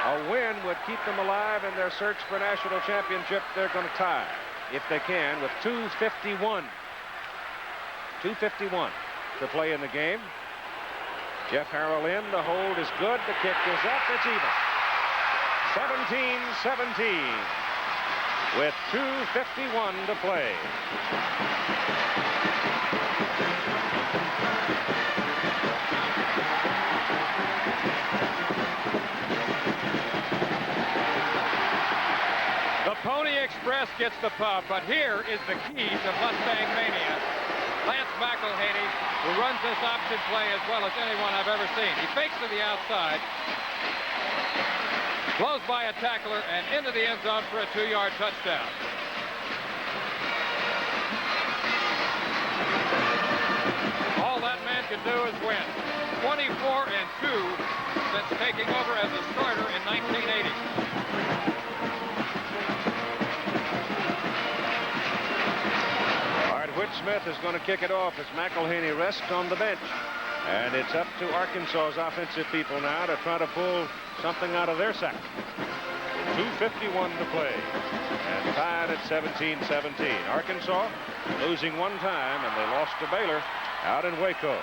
A win would keep them alive in their search for national championship. They're going to tie, if they can, with 2:51. 2:51 to play in the game. Jeff Harrell in. The hold is good. The kick is up. It's even. 17-17 with 2:51 to play. The Pony Express gets the pub, but here is the key to Mustang Mania. Lance McElhaney, who runs this option play as well as anyone I've ever seen. He fakes to the outside, blows by a tackler, and into the end zone for a 2-yard touchdown. All that man can do is win. 24-2 since taking over as a starter in 1980. Whit Smith is going to kick it off as McElhaney rests on the bench. And it's up to Arkansas's offensive people now to try to pull something out of their sack. 2:51 to play. And tied at 17-17. Arkansas losing one time, and they lost to Baylor out in Waco.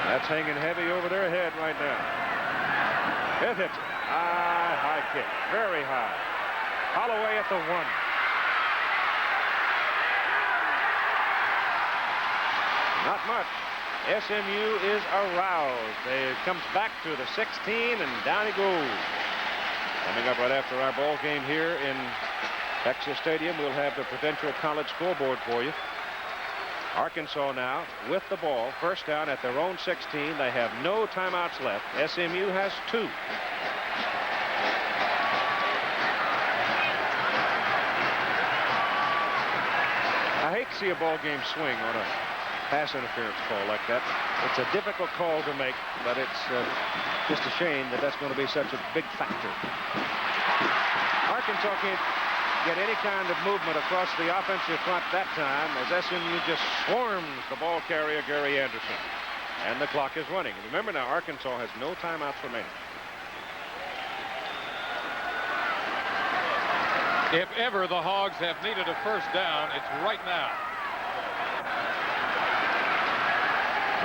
That's hanging heavy over their head right now. It hits it. High kick. Very high. Holloway at the 1. Not much. SMU is aroused. It comes back to the 16, and down he goes. Coming up right after our ball game here in Texas Stadium, we'll have the Prudential College scoreboard for you. Arkansas now with the ball. First down at their own 16. They have no timeouts left. SMU has 2. I hate to see a ball game swing on a pass interference call like that. It's a difficult call to make, but it's just a shame that that's going to be such a big factor. Arkansas can't get any kind of movement across the offensive front that time as SMU just swarms the ball carrier, Gary Anderson. And the clock is running. Remember now, Arkansas has no timeouts remaining. If ever the Hogs have needed a first down, it's right now.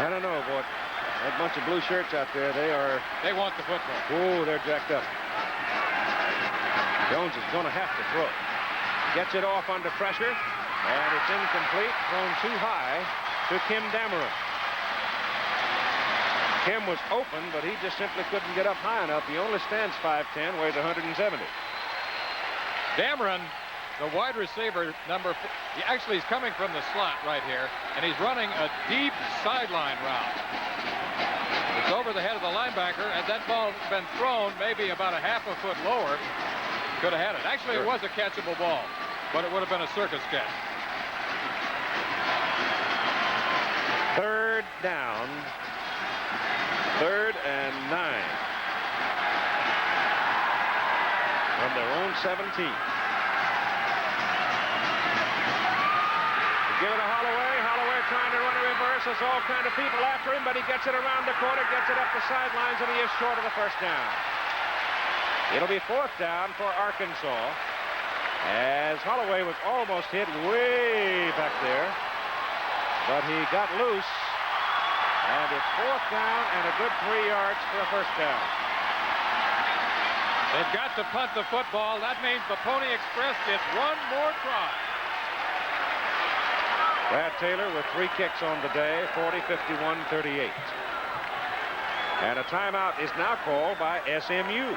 I don't know, boy. That bunch of blue shirts out there, they want the football. Oh, they're jacked up. Jones is going to have to throw. Gets it off under pressure, and it's incomplete, thrown too high to Kim Dameron. Kim was open, but he just simply couldn't get up high enough. He only stands 5'10", weighs 170. Dameron, the wide receiver, actually he's coming from the slot right here, and he's running a deep sideline route. It's over the head of the linebacker, and that ball's been thrown maybe about a half a foot lower. Could have had it. Actually, It was a catchable ball, but it would have been a circus catch. Third down. 3rd and 9. From their own 17. Give it to Holloway. Holloway trying to run a reverse. There's all kind of people after him, but he gets it around the corner, gets it up the sidelines, and he is short of the first down. It'll be 4th down for Arkansas as Holloway was almost hit way back there, but he got loose, and it's 4th down and a good 3 yards for a first down. They've got to punt the football. That means the Pony Express gets one more try. Brad Taylor with 3 kicks on the day, 40, 51, 38. And a timeout is now called by SMU.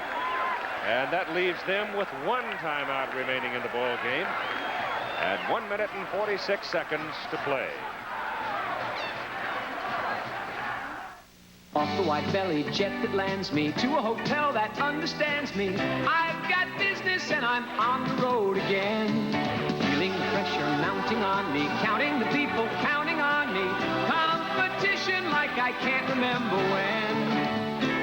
And that leaves them with 1 timeout remaining in the ball game. And 1 minute and 46 seconds to play. Off the white-bellied jet that lands me to a hotel that understands me. I've got business and I'm on the road again. Feeling pressure mounting on me, counting the people counting on me. Competition like I can't remember when.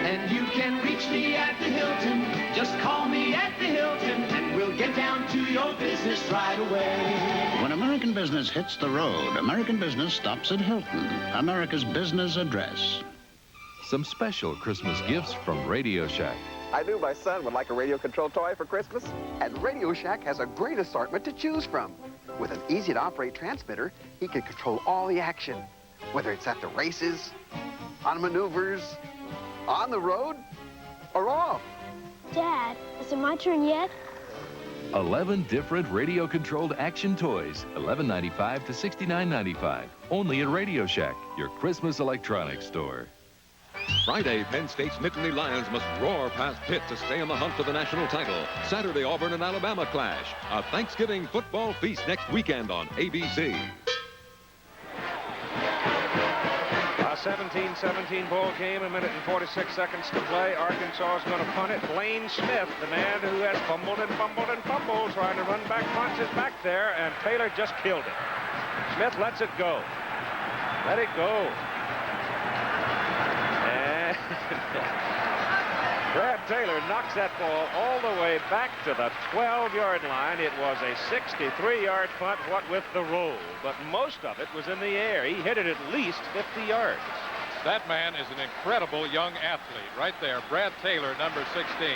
And you can reach me at the Hilton. Just call me at the Hilton and we'll get down to your business right away. When American business hits the road, American business stops at Hilton, America's business address. Some special Christmas gifts from Radio Shack. I knew my son would like a radio control toy for Christmas, and Radio Shack has a great assortment to choose from. With an easy-to-operate transmitter, he can control all the action, whether it's at the races, on maneuvers, on the road, or off. Dad, is it my turn yet? 11 different radio-controlled action toys, $11.95 to $69.95. Only at Radio Shack, your Christmas electronics store. Friday, Penn State's Nittany Lions must roar past Pitt to stay in the hunt for the national title. Saturday, Auburn and Alabama clash. A Thanksgiving football feast next weekend on ABC. A 17-17 ball game, 1 minute and 46 seconds to play. Arkansas is going to punt it. Lane Smith, the man who has fumbled and fumbled and fumbled, trying to run back, punts is back there, and Taylor just killed it. Smith lets it go. Let it go. Brad Taylor knocks that ball all the way back to the 12-yard line. It was a 63-yard punt, what with the roll, but most of it was in the air. He hit it at least 50 yards. That man is an incredible young athlete right there. Brad Taylor, number 16.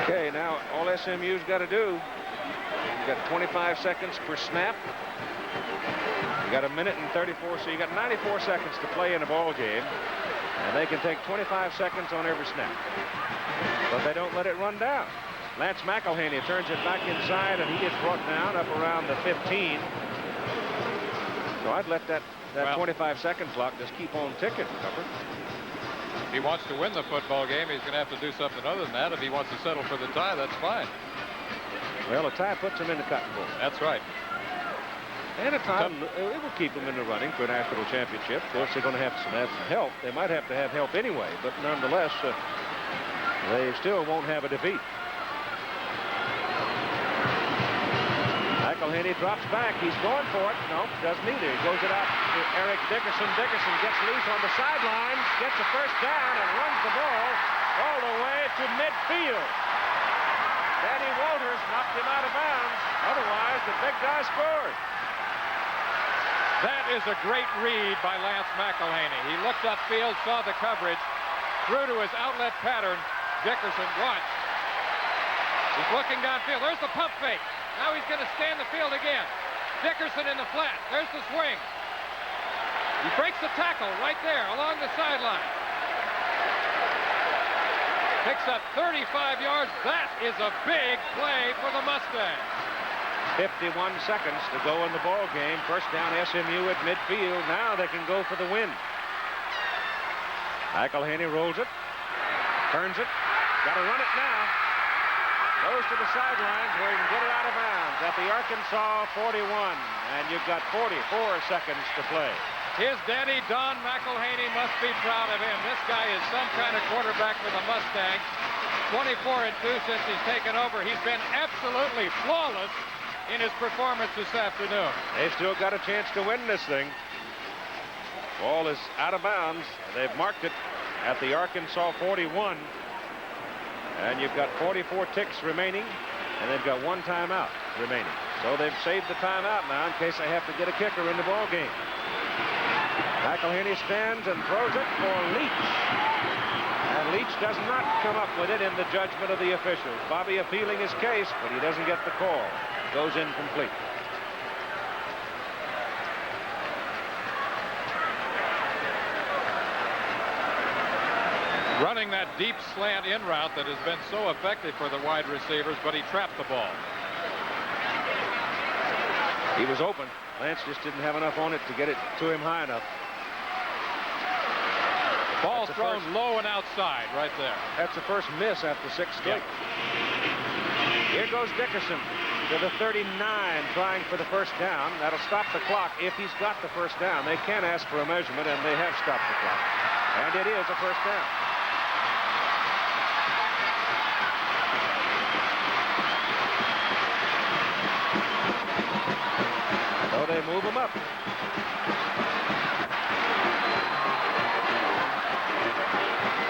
Okay, now all SMU's got to do, you've got 25 seconds per snap. You got 1 minute and 34, so you got 94 seconds to play in a ball game, and they can take 25 seconds on every snap. But they don't let it run down. Lance McElhaney turns it back inside, and he gets brought down up around the 15. So I'd let that 25-second clock just keep on ticking, Cumber. If he wants to win the football game, he's going to have to do something other than that. If he wants to settle for the tie, that's fine. Well, a tie puts him in the Cotton Bowl. That's right. And a tie, it will keep them in the running for a national championship. Of course, they're going to have some help. They might have to have help anyway, but nonetheless, they still won't have a defeat. McElhaney drops back. He's going for it. No, doesn't either. He goes it out to Eric Dickerson. Dickerson gets loose on the sideline, gets a first down, and runs the ball all the way to midfield. Danny Walters knocked him out of bounds. Otherwise, the big guy scored. That is a great read by Lance McElhaney. He looked upfield, saw the coverage, threw to his outlet pattern. Dickerson, watch. He's looking downfield. There's the pump fake. Now he's going to scan the field again. Dickerson in the flat. There's the swing. He breaks the tackle right there along the sideline. Picks up 35 yards. That is a big play for the Mustangs. 51 seconds to go in the ball game. First down SMU at midfield. Now they can go for the win. McElhaney rolls it. Turns it. Got to run it now. Goes to the sidelines where he can get it out of bounds at the Arkansas 41. And you've got 44 seconds to play. His daddy, Don McElhaney, must be proud of him. This guy is some kind of quarterback for the Mustangs. 24-2 since he's taken over. He's been absolutely flawless in his performance this afternoon. They've still got a chance to win this thing. Ball is out of bounds. They've marked it at the Arkansas 41. And you've got 44 ticks remaining, and they've got one timeout remaining. So they've saved the timeout now in case they have to get a kicker in the ball game. McElhaney stands and throws it for Leach. And Leach does not come up with it in the judgment of the officials. Bobby appealing his case, but he doesn't get the call. Goes incomplete. Running that deep slant in route that has been so effective for the wide receivers, but he trapped the ball. He was open. Lance just didn't have enough on it to get it to him high enough. Ball thrown low and outside right there. That's the first miss after 6 straight. Here goes Dickerson to the 39, trying for the first down. That'll stop the clock if he's got the first down. They can ask for a measurement, and they have stopped the clock. And it is a first down. So they move him up.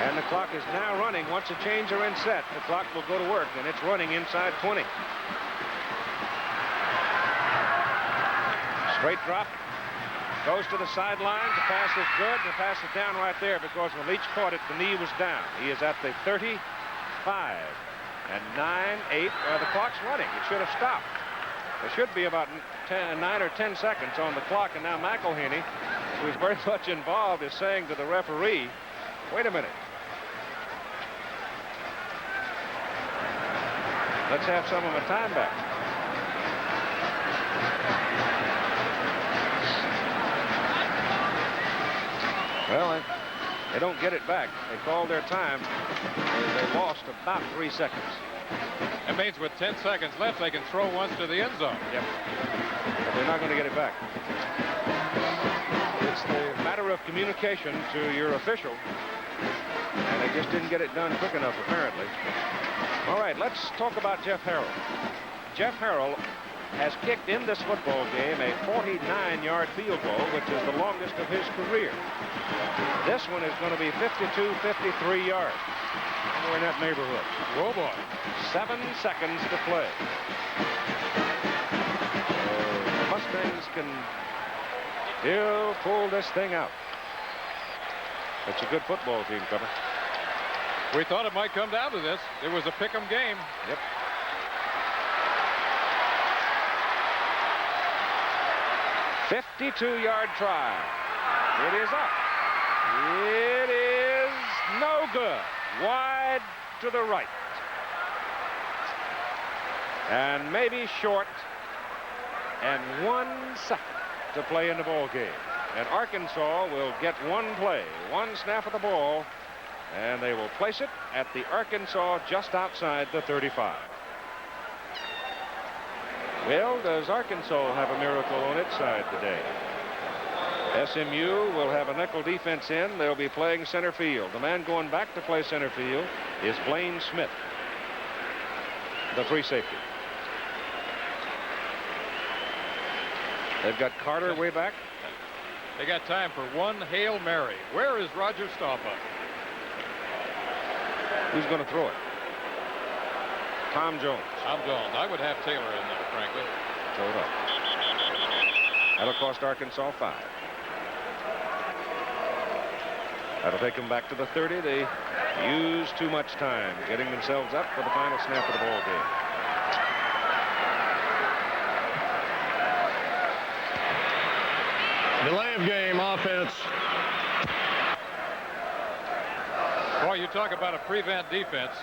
And the clock is now running. Once the chains are in set, the clock will go to work, and it's running inside 20. Straight drop. Goes to the sideline. The pass is good. The pass is down right there because when Leach caught it, the knee was down. He is at the 35. And 9-8. The clock's running. It should have stopped. There should be about 9 or 10 seconds on the clock, and now McElhaney, who is very much involved, is saying to the referee, wait a minute. Let's have some of my time back. Well, they don't get it back. They called their time. They lost about 3 seconds. That means with 10 seconds left, they can throw once to the end zone. Yep. But they're not going to get it back. It's the matter of communication to your official. And they just didn't get it done quick enough, apparently. All right, let's talk about Jeff Harrell. Jeff Harrell has kicked in this football game a 49-yard field goal, which is the longest of his career. This one is going to be 52, 53 yards. Somewhere in that neighborhood. Oh, boy. 7 seconds to play. The Mustangs can still pull this thing out. It's a good football team, Cumber. We thought it might come down to this. It was a pick'em game. Yep. "52-yard try. It is up. It is no good. Wide to the right. and maybe short, and 1 second to play in the ball game. And Arkansas will get one play, one snap of the ball, and they will place it at the Arkansas just outside the 35. Well, does Arkansas have a miracle on its side today? SMU will have a nickel defense in. They'll be playing center field. The man going back to play center field is Blaine Smith, the free safety. They've got Carter way back. They got time for one Hail Mary. Where is Roger Stauffer? Who's going to throw it? Tom Jones. Tom Jones. I would have Taylor in there, frankly. Throw it up. That'll cost Arkansas 5. That'll take them back to the 30. They use too much time getting themselves up for the final snap of the ball game. Delay of game offense. Boy, you talk about a prevent defense.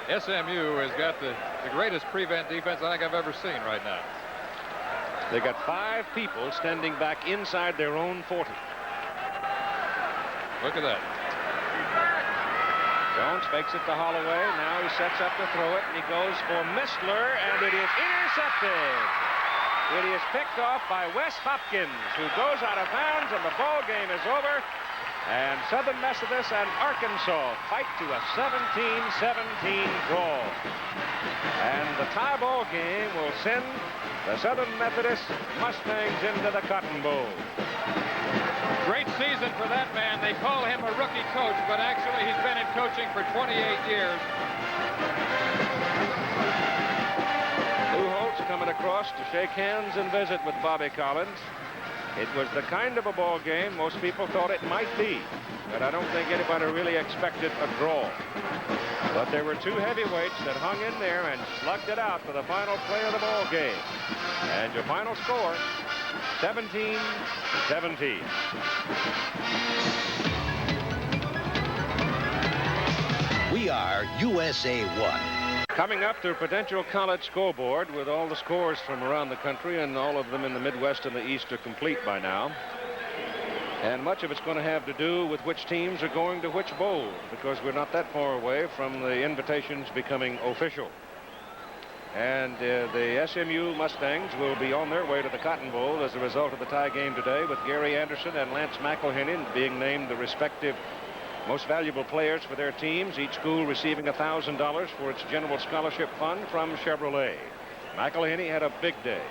SMU has got the greatest prevent defense I think I've ever seen right now. They got 5 people standing back inside their own 40. Look at that. Jones fakes it to Holloway. Now he sets up to throw it, and he goes for Mistler, and it is intercepted. It is picked off by Wes Hopkins, who goes out of bounds, and the ball game is over. And Southern Methodist and Arkansas fight to a 17-17 draw. And the tie ball game will send the Southern Methodist Mustangs into the Cotton Bowl. Great season for that man. They call him a rookie coach, but actually he's been in coaching for 28 years. Lou Holtz coming across to shake hands and visit with Bobby Collins. It was the kind of a ball game most people thought it might be, but I don't think anybody really expected a draw. But there were 2 heavyweights that hung in there and slugged it out for the final play of the ball game. And your final score, 17-17. We are USA 1. Coming up, the Prudential College scoreboard with all the scores from around the country, and all of them in the Midwest and the East are complete by now. And much of it's going to have to do with which teams are going to which bowl, because we're not that far away from the invitations becoming official. And the SMU Mustangs will be on their way to the Cotton Bowl as a result of the tie game today, with Gary Anderson and Lance McElhenney being named the respective most valuable players for their teams, each school receiving $1,000 for its general scholarship fund from Chevrolet. McElhenney had a big day.